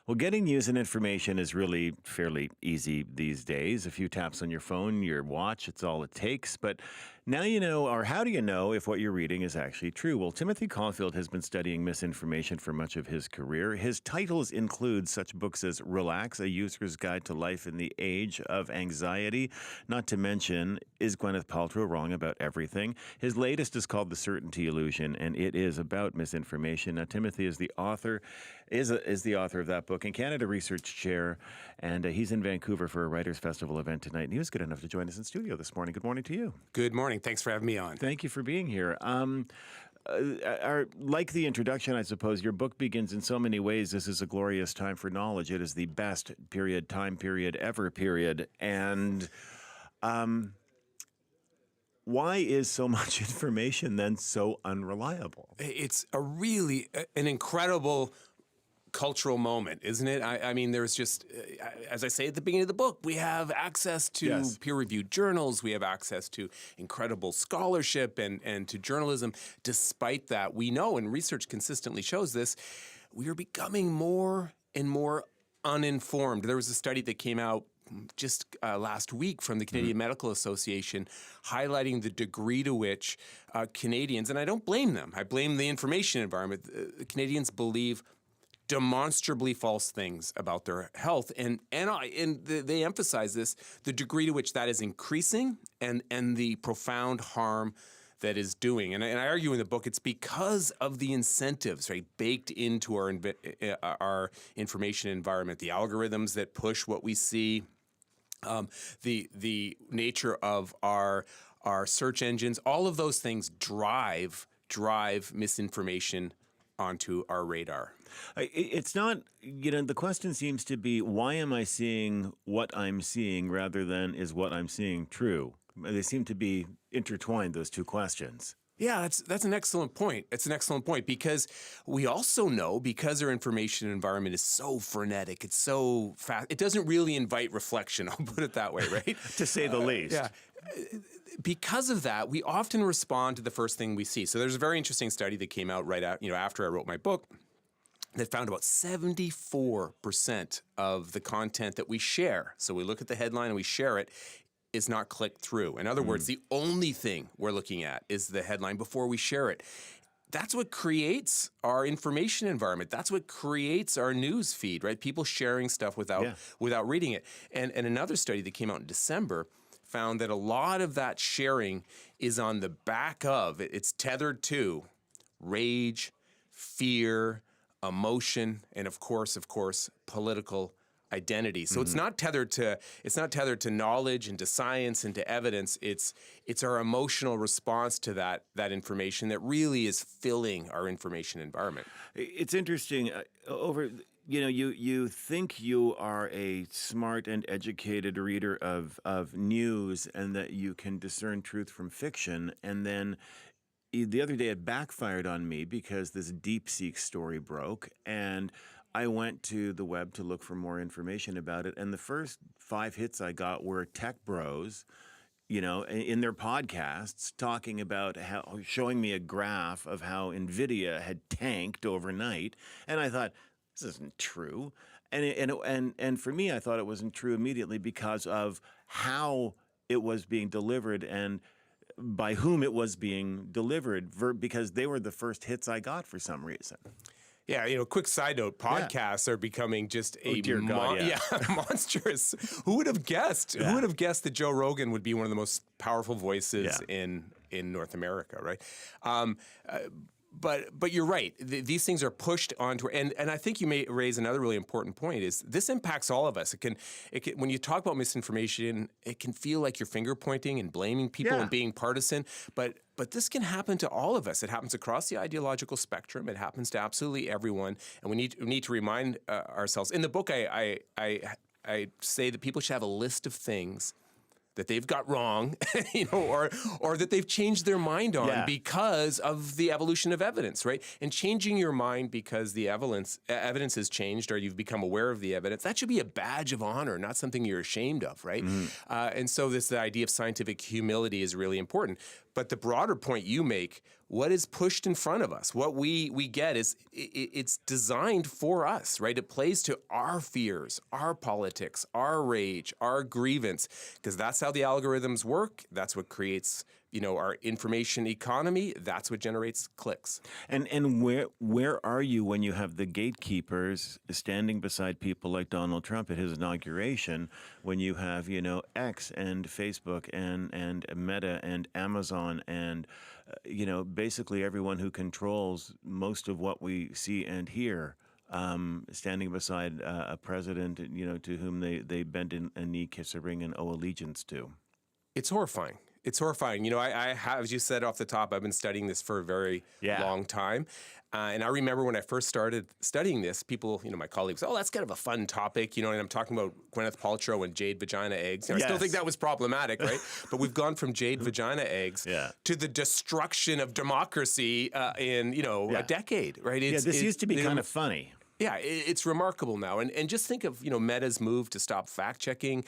Well, getting news and information is really fairly easy these days. A few taps on your phone, your watch, it's all it takes. But now you know, or how do you know if what you're reading is actually true? Well, Timothy Caulfield has been studying misinformation for much of his career. His titles include such books as Relax, A User's Guide to Life in the Age of Anxiety, not to mention Is Gwyneth Paltrow Wrong About Everything? His latest is called The Certainty Illusion, and it is about misinformation. Now, Timothy is the author of that book and Canada Research Chair, and he's in Vancouver for a Writers' Festival event tonight. And he was good enough to join us in studio this morning. Good morning to you. Good morning. Thanks for having me on. Thank you for being here. Like the introduction, I suppose, your book begins in so many ways. This is a glorious time for knowledge. It is the best time period ever, period. And why is so much information then so unreliable? It's an incredible cultural moment, isn't it? I mean, there's just, as I say at the beginning of the book, we have access to peer-reviewed journals. We have access to incredible scholarship and to journalism. Despite that, we know, and research consistently shows this, we are becoming more and more uninformed. There was a study that came out just last week from the Canadian Medical Association highlighting the degree to which Canadians, and I don't blame them, I blame the information environment, Canadians believe demonstrably false things about their health, and they emphasize this, the degree to which that is increasing and the profound harm that is doing. And I argue in the book it's because of the incentives, right, baked into our information environment, the algorithms that push what we see, the nature of our search engines, all of those things drive misinformation onto our radar. It's not, the question seems to be, why am I seeing what I'm seeing rather than is what I'm seeing true? They seem to be intertwined, those two questions. Yeah, that's an excellent point. It's an excellent point because we also know, because our information environment is so frenetic, it's so fast, it doesn't really invite reflection, I'll put it that way, right? To say the least. Yeah. Because of that, we often respond to the first thing we see. So there's a very interesting study that came out right after I wrote my book that found about 74% of the content that we share, so we look at the headline and we share it, is not clicked through. In other words, the only thing we're looking at is the headline before we share it. That's what creates our information environment. That's what creates our news feed, right? People sharing stuff without reading it. And another study that came out in December found that a lot of that sharing is on the back of, it's tethered to rage, fear, emotion, and of course, political identity. So it's not tethered to knowledge and to science and to evidence. It's our emotional response to that information that really is filling our information environment. It's interesting. You think you are a smart and educated reader of news and that you can discern truth from fiction, and then the other day it backfired on me because this DeepSeek story broke, and I went to the web to look for more information about it, and the first 5 hits I got were tech bros, in their podcasts talking about showing me a graph of how NVIDIA had tanked overnight, and I thought, this isn't true. And for me, I thought it wasn't true immediately because of how it was being delivered and by whom it was being delivered, because they were the first hits I got for some reason. Yeah, quick side note, podcasts are becoming just monstrous. Who would have guessed? Yeah. Who would have guessed that Joe Rogan would be one of the most powerful voices in North America, right? But you're right. These things are pushed onto, and I think you may raise another really important point. Is this impacts all of us? It can when you talk about misinformation, it can feel like you're finger pointing and blaming people and being partisan. But this can happen to all of us. It happens across the ideological spectrum. It happens to absolutely everyone, and we need to remind ourselves. In the book, I say that people should have a list of things that they've got wrong, or that they've changed their mind on because of the evolution of evidence, right? And changing your mind because the evidence has changed, or you've become aware of the evidence, that should be a badge of honor, not something you're ashamed of, right? And so the idea of scientific humility is really important. But the broader point you make, what is pushed in front of us. What we get is it's designed for us, right? It plays to our fears, our politics, our rage, our grievance, because that's how the algorithms work. That's what creates, our information economy. That's what generates clicks. And where are you when you have the gatekeepers standing beside people like Donald Trump at his inauguration, when you have, X and Facebook and Meta and Amazon and basically everyone who controls most of what we see and hear, standing beside a president, to whom they bend a knee, kiss a ring, and owe allegiance to? It's horrifying. It's horrifying. I have, as you said off the top, I've been studying this for a very long time. And I remember when I first started studying this, people, my colleagues, oh, that's kind of a fun topic, and I'm talking about Gwyneth Paltrow and jade vagina eggs. I still think that was problematic, right? But we've gone from jade vagina eggs to the destruction of democracy in, a decade, right? This used to be kind of funny. Yeah, it's remarkable now. And just think of, Meta's move to stop fact-checking,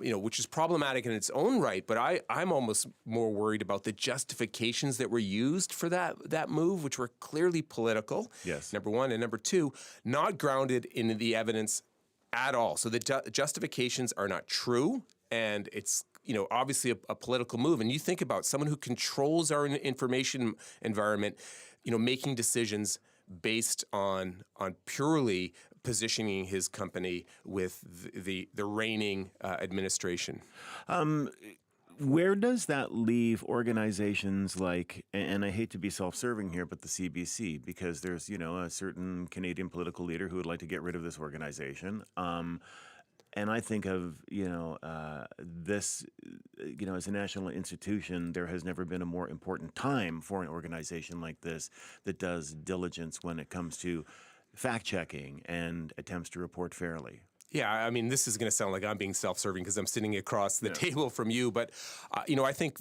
which is problematic in its own right. But I'm almost more worried about the justifications that were used for that move, which were clearly political, number one. And number two, not grounded in the evidence at all. So the justifications are not true, and it's obviously a political move. And you think about someone who controls our information environment, making decisions based on purely positioning his company with the reigning administration. Where does that leave organizations like, and I hate to be self-serving here, but the CBC, because there's, a certain Canadian political leader who would like to get rid of this organization. And I think of, this, as a national institution, there has never been a more important time for an organization like this that does diligence when it comes to fact-checking and attempts to report fairly. Yeah, I mean, this is going to sound like I'm being self-serving because I'm sitting across the table from you. But, I think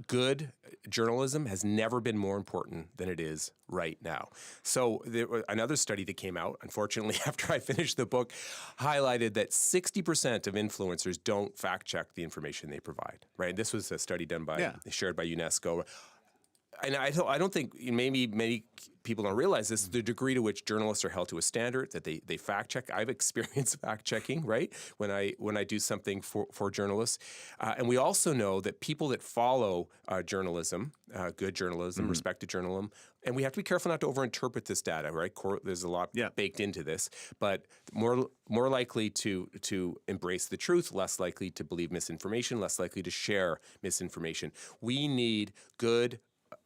good journalism has never been more important than it is right now. So another study that came out, unfortunately, after I finished the book, highlighted that 60% of influencers don't fact-check the information they provide, right? This was a study done shared by UNESCO. And I don't think, maybe many people don't realize this, the degree to which journalists are held to a standard, that they fact check. I've experienced fact checking, right, when I do something for journalists. And we also know that people that follow journalism, good journalism, respected journalism, and we have to be careful not to overinterpret this data, right? There's a lot baked into this, but more likely to embrace the truth, less likely to believe misinformation, less likely to share misinformation. We need good,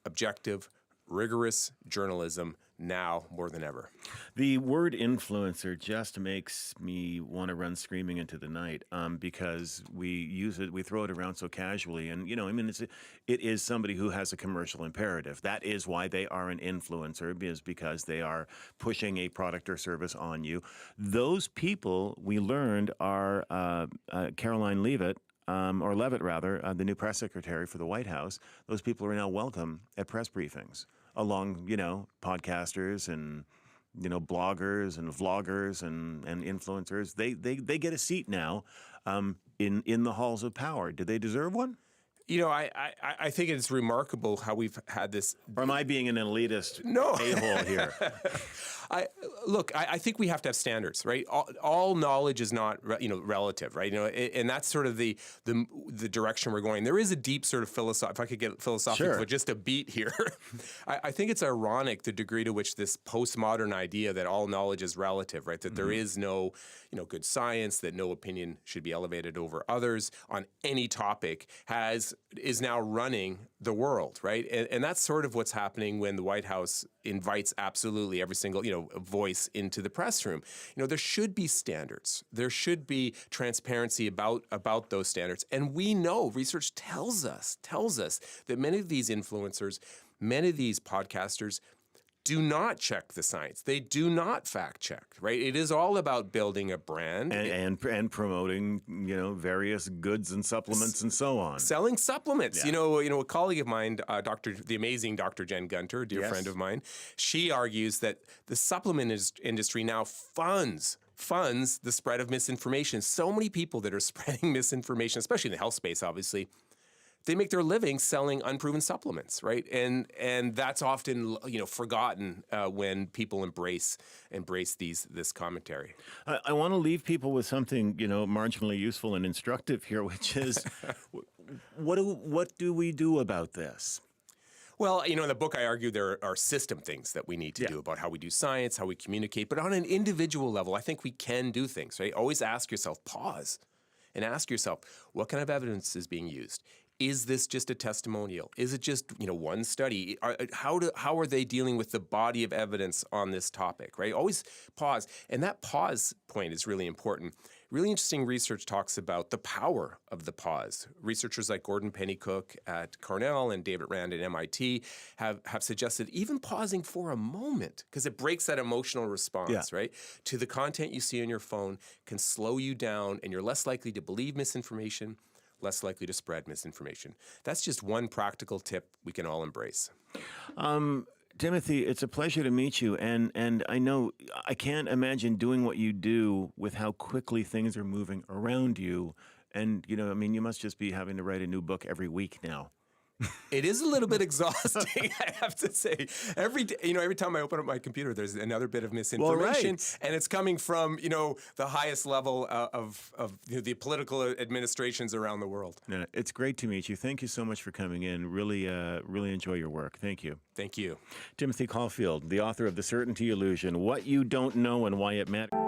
objective, rigorous journalism now more than ever. The word influencer just makes me want to run screaming into the night, because we use it, we throw it around so casually. And, it is somebody who has a commercial imperative. That is why they are an influencer, is because they are pushing a product or service on you. Those people, we learned, are Caroline Leavitt, or Levitt rather, the new press secretary for the White House. Those people are now welcome at press briefings, along, podcasters and, bloggers and vloggers and influencers. They get a seat now in the halls of power. Do they deserve one? I think it's remarkable how we've had this. Or am I being an elitist a-hole here? I think we have to have standards, right? All knowledge is not, relative, right? And that's sort of the direction we're going. There is a deep sort of if I could get philosophical for just a beat here. I think it's ironic the degree to which this postmodern idea that all knowledge is relative, right? That there is no, good science, that no opinion should be elevated over others on any topic is now running the world, right? And that's sort of what's happening when the White House invites absolutely every single, voice into the press room. There should be standards. There should be transparency about those standards. And we know, research tells us that many of these influencers, many of these podcasters do not check the science. They do not fact check, right? It is all about building a brand and promoting, various goods and supplements and so on. Selling supplements. A colleague of mine, the amazing Dr. Jen Gunter, a dear friend of mine, she argues that the supplement industry now funds the spread of misinformation. So many people that are spreading misinformation, especially in the health space, obviously, they make their living selling unproven supplements, right? And that's often forgotten when people embrace this commentary. I want to leave people with something marginally useful and instructive here, which is what do we do about this? Well, in the book, I argue there are system things that we need to do about how we do science, how we communicate. But on an individual level, I think we can do things, right? Always ask yourself, pause, and ask yourself, what kind of evidence is being used? Is this just a testimonial? Is it just one study? How are they dealing with the body of evidence on this topic, right? Always pause. And that pause point is really important. Really interesting research talks about the power of the pause. Researchers like Gordon Pennycook at Cornell and David Rand at MIT have suggested even pausing for a moment, because it breaks that emotional response, right, to the content you see on your phone, can slow you down, and you're less likely to believe misinformation, less likely to spread misinformation. That's just one practical tip we can all embrace. Timothy, it's a pleasure to meet you, and I know I can't imagine doing what you do with how quickly things are moving around you, and you must just be having to write a new book every week now. It is a little bit exhausting, I have to say. Every time I open up my computer, there's another bit of misinformation, and it's coming from the highest level of the political administrations around the world. No, it's great to meet you. Thank you so much for coming in. Really enjoy your work. Thank you. Thank you. Timothy Caulfield, the author of The Certainty Illusion: What You Don't Know and Why It Matters.